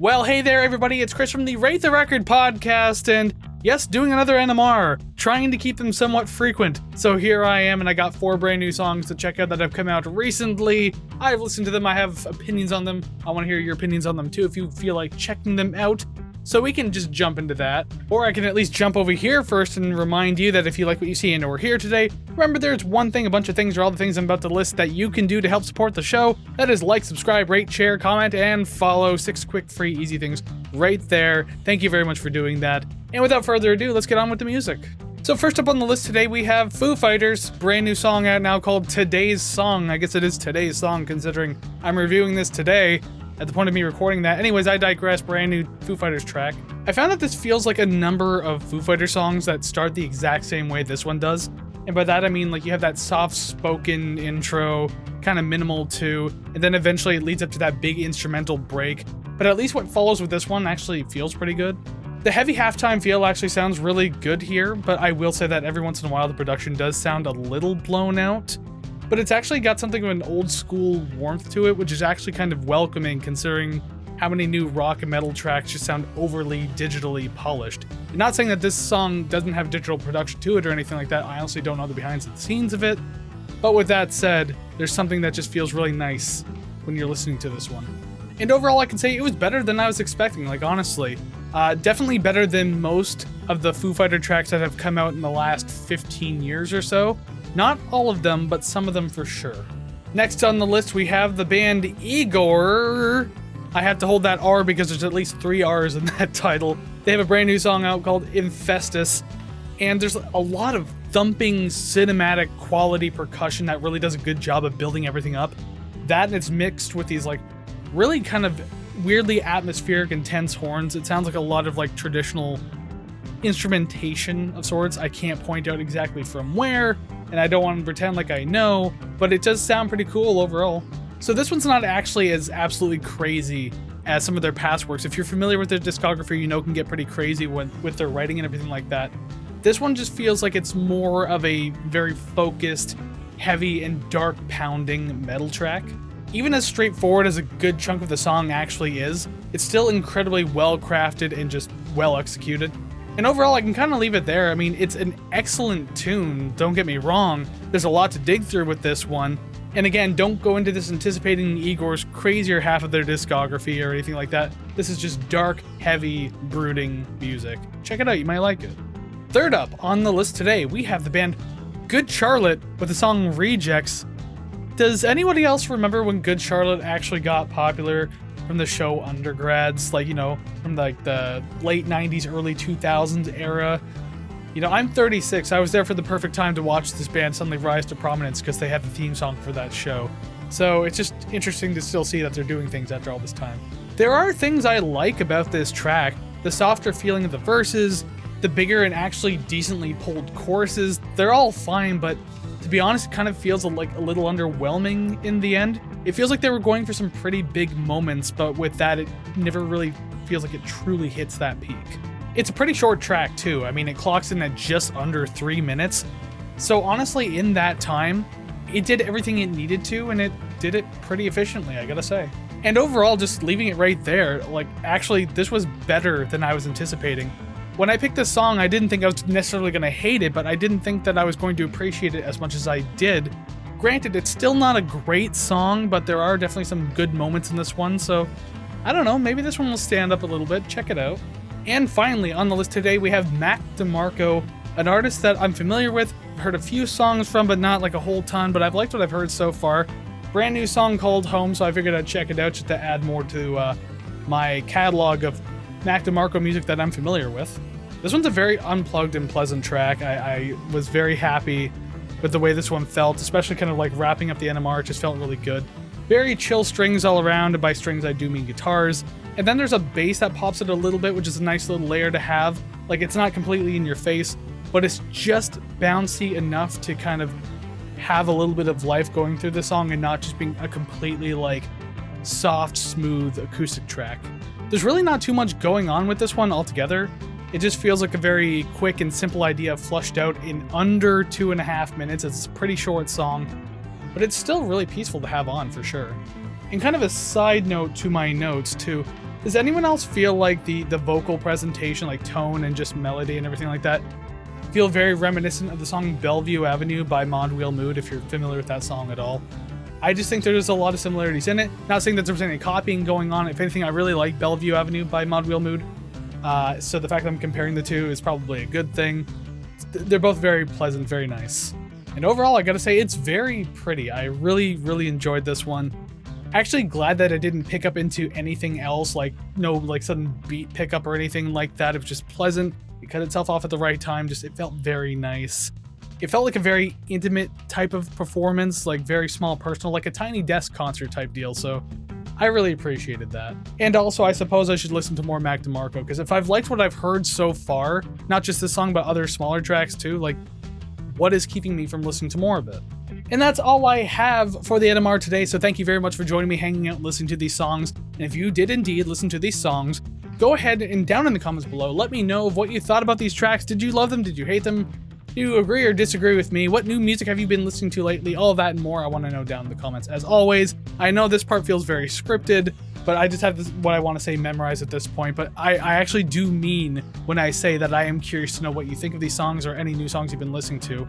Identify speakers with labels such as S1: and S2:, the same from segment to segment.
S1: Well, hey there, everybody. It's Chris from the Rate the Record podcast, and yes, doing another NMR, trying to keep them somewhat frequent. So here I am, and I got 4 brand new songs to check out that have come out recently. I've listened to them, I have opinions on them. I want to hear your opinions on them too if you feel like checking them out. So we can just jump into that. Or I can at least jump over here first and remind you that if you like what you see and we're here today, remember there's one thing, a bunch of things, or all the things I'm about to list that you can do to help support the show. That is like, subscribe, rate, share, comment, and follow. 6 quick, free, easy things right there. Thank you very much for doing that. And without further ado, let's get on with the music. So first up on the list today, we have Foo Fighters' brand new song out now called Today's Song. I guess it is today's song considering I'm reviewing this today at the point of me recording that. Anyways, I digress. Brand new Foo Fighters track. I found that this feels like a number of Foo Fighters songs that start the exact same way this one does. And by that I mean like you have that soft-spoken intro, kind of minimal too, and then eventually it leads up to that big instrumental break. But at least what follows with this one actually feels pretty good. The heavy halftime feel actually sounds really good here, but I will say that every once in a while the production does sound a little blown out. But it's actually got something of an old school warmth to it, which is actually kind of welcoming considering how many new rock and metal tracks just sound overly digitally polished. I'm not saying that this song doesn't have digital production to it or anything like that. I honestly don't know the behind the scenes of it. But with that said, there's something that just feels really nice when you're listening to this one. And overall, I can say it was better than I was expecting, like honestly. Definitely better than most of the Foo Fighter tracks that have come out in the last 15 years or so. Not all of them, but some of them for sure. Next on the list, we have the band Igorrr. I have to hold that R because there's at least 3 R's in that title. They have a brand new song out called Infestis, and there's a lot of thumping cinematic quality percussion that really does a good job of building everything up. That and it's mixed with these like really kind of weirdly atmospheric, intense horns. It sounds like a lot of like traditional instrumentation of sorts. I can't point out exactly from where, and I don't want to pretend like I know, but it does sound pretty cool overall. So this one's not actually as absolutely crazy as some of their past works. If you're familiar with their discography, you know it can get pretty crazy with their writing and everything like that. This one just feels like it's more of a very focused, heavy, and dark pounding metal track. Even as straightforward as a good chunk of the song actually is, it's still incredibly well crafted and just well executed. And overall, I can kind of leave it there. I mean, it's an excellent tune, don't get me wrong. There's a lot to dig through with this one. And again, don't go into this anticipating Igorr's crazier half of their discography or anything like that. This is just dark, heavy, brooding music. Check it out, you might like it. Third up on the list today, we have the band Good Charlotte with the song Rejects. Does anybody else remember when Good Charlotte actually got popular from the show Undergrads? Like, you know, from like the late 90s, early 2000s era. You know, I'm 36. I was there for the perfect time to watch this band suddenly rise to prominence because they had the theme song for that show. So it's just interesting to still see that they're doing things after all this time. There are things I like about this track. The softer feeling of the verses, the bigger and actually decently pulled choruses, they're all fine, but to be honest, it kind of feels like a little underwhelming in the end. It feels like they were going for some pretty big moments, but with that, it never really feels like it truly hits that peak. It's a pretty short track too. I mean, it clocks in at just under 3 minutes. So honestly, in that time, it did everything it needed to, and it did it pretty efficiently, I gotta say. And overall, just leaving it right there, like actually, this was better than I was anticipating. When I picked this song, I didn't think I was necessarily gonna hate it, but I didn't think that I was going to appreciate it as much as I did. Granted, it's still not a great song, but there are definitely some good moments in this one, so I don't know, maybe this one will stand up a little bit. Check it out. And finally, on the list today, we have DeMarco, an artist that I'm familiar with, heard a few songs from, but not like a whole ton, but I've liked what I've heard so far. Brand new song called Home, so I figured I'd check it out just to add more to my catalog of DeMarco music that I'm familiar with. This one's a very unplugged and pleasant track. I was very happy with the way this one felt, especially kind of like wrapping up the NMR. It just felt really good. Very chill strings all around, and by strings I do mean guitars. And then there's a bass that pops it a little bit, which is a nice little layer to have. Like, it's not completely in your face, but it's just bouncy enough to kind of have a little bit of life going through the song and not just being a completely like soft, smooth acoustic track. There's really not too much going on with this one altogether. It just feels like a very quick and simple idea flushed out in under 2.5 minutes. It's a pretty short song, but it's still really peaceful to have on for sure. And kind of a side note to my notes too, Does anyone else feel like the vocal presentation, like tone and just melody and everything like that, feel very reminiscent of the song Bellevue Avenue by Mondwheel Mood, if you're familiar with that song at all? I just think there's a lot of similarities in it. Not saying that there's any copying going on. If anything, I really like Bellevue Avenue by Mondwheel Mood. So the fact that I'm comparing the two is probably a good thing. They're both very pleasant, very nice. And overall, I gotta say, it's very pretty. I really, really enjoyed this one. Actually glad that I didn't pick up into anything else, like no like sudden beat pickup or anything like that. It was just pleasant. It cut itself off at the right time. Just, it felt very nice. It felt like a very intimate type of performance, like very small, personal, like a tiny desk concert type deal. So I really appreciated that. And also, I suppose I should listen to more Mac DeMarco, because if I've liked what I've heard so far, not just this song, but other smaller tracks too, like what is keeping me from listening to more of it? And that's all I have for the NMR today, so thank you very much for joining me, hanging out, listening to these songs. And if you did indeed listen to these songs, go ahead and down in the comments below, let me know of what you thought about these tracks. Did you love them? Did you hate them? Do you agree or disagree with me? What new music have you been listening to lately? All of that and more I want to know down in the comments. As always, I know this part feels very scripted, but I just have this, what I want to say memorized at this point. But I actually do mean when I say that I am curious to know what you think of these songs or any new songs you've been listening to.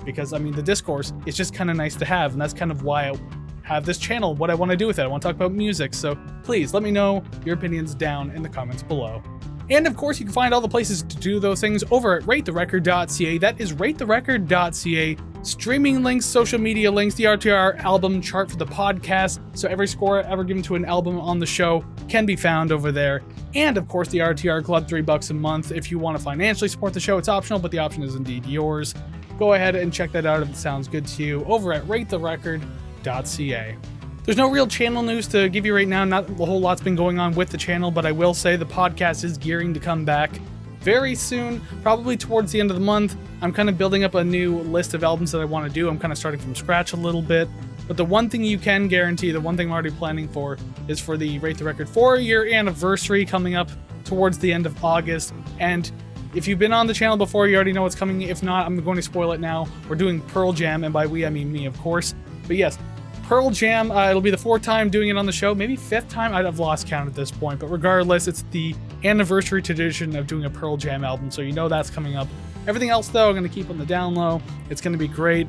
S1: Because, I mean, the discourse is just kind of nice to have, and that's kind of why I have this channel, what I want to do with it. I want to talk about music, so please let me know your opinions down in the comments below. And of course, you can find all the places to do those things over at ratetherecord.ca. That is ratetherecord.ca. Streaming links, social media links, the RTR album chart for the podcast, so every score ever given to an album on the show can be found over there. And of course, the RTR Club, $3 a month. If you want to financially support the show, it's optional, but the option is indeed yours. Go ahead and check that out if it sounds good to you over at ratetherecord.ca. There's no real channel news to give you right now. Not a whole lot's been going on with the channel, but I will say the podcast is gearing to come back very soon, probably towards the end of the month. I'm kind of building up a new list of albums that I want to do. I'm kind of starting from scratch a little bit. But the one thing you can guarantee, the one thing I'm already planning for, is for the Rate the Record 4-year anniversary coming up towards the end of August. And if you've been on the channel before, you already know what's coming. If not, I'm going to spoil it now. We're doing Pearl Jam, and by we, I mean me, of course. But yes, Pearl Jam, it'll be the 4th time doing it on the show, maybe 5th time. I've lost count at this point, but regardless, it's the anniversary tradition of doing a Pearl Jam album, so you know that's coming up. Everything else, though, I'm going to keep on the down low. It's going to be great.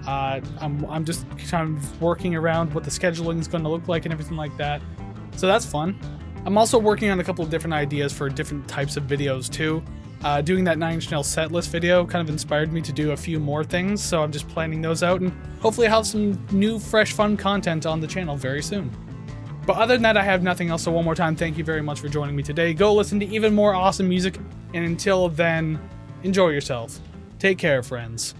S1: I'm just kind of working around what the scheduling is going to look like and everything like that, so that's fun. I'm also working on a couple of different ideas for different types of videos, too. Doing that 9 Inch Nails set list video kind of inspired me to do a few more things, so I'm just planning those out, and hopefully I'll have some new, fresh, fun content on the channel very soon. But other than that, I have nothing else, so one more time, thank you very much for joining me today. Go listen to even more awesome music, and until then, enjoy yourself. Take care, friends.